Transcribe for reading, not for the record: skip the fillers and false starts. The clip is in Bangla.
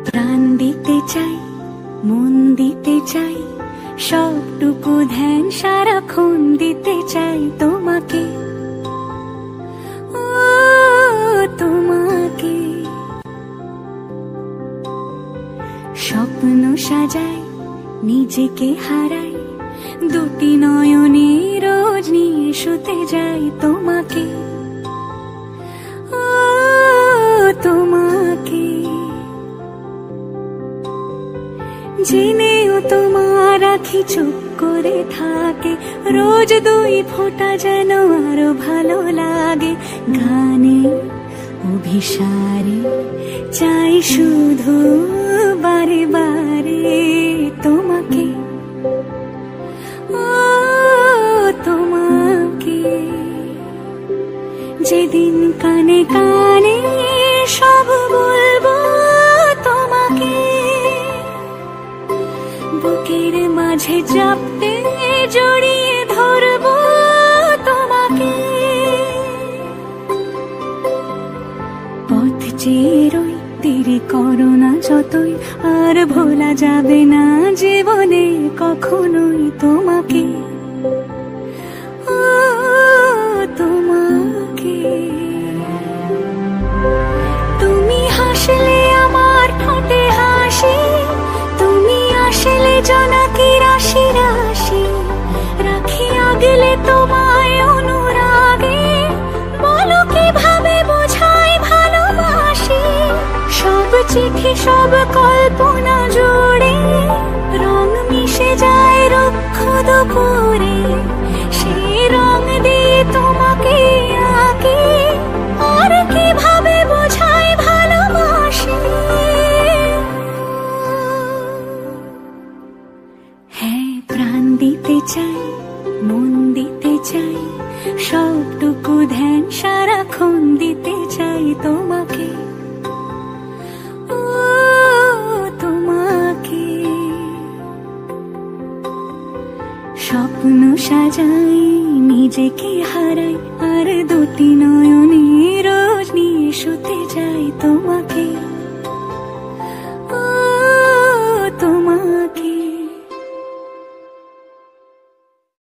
প্রাণ দিতে চাই, মন দিতে চাই, সবটুকু ধ্যান সারাক্ষণ দিতে চাই তোমাকে, ও তোমাকে। স্বপ্ন সাজাই, নিজেকে হারাই, দুটি নয়নে রোজ নিয়ে শুতে যাই তোমাকে, ও তোমাকে। জেনেও তোমার আখি চুপ করে থাকে, রোজ দুই ফোঁটা যেন আরো ভালো লাগে। গানে অভিসারে চাই শুধু বারে বারে তোমাকে, ও তোমাকে। যেদিন কানে কানে সব বলবো তোমাকে, বুকের মাঝে চাপতে জড়িয়ে ধরবো তোমাকে। পথ চেয়ে রই, দেরি করো না যতই, আর ভোলা যাবে না জীবনে কখনোই তোমাকে, ও তোমাকে। তুমি হাসলে আমার ঠোঁটে হাসি, তুমি আসলে জোনাকি রাশি রাশি, রাখি আগলে তোমায় অনুরাগে, বলো কিভাবে বোঝাই ভালোবাসি। সব চিঠি সব কল্পনা জুড়ে রং মিশে যায় রুক্ষ দুপুরে, সেই রং দিয়ে তোমাকে আঁকি, আর কিভাবে বোঝাই ভালোবাসি। হ্যাঁ, প্রাণ দিতে চাই, মন দিতে চাই, সবটুকু ধ্যান সারাক্ষণ দিতে চাই তোমাকে, ও তোমাকে। স্বপ্ন সাজাই, নিজেকে হারাই, আর দুটি নয়নে রোজ নিয়ে শুতে যাই।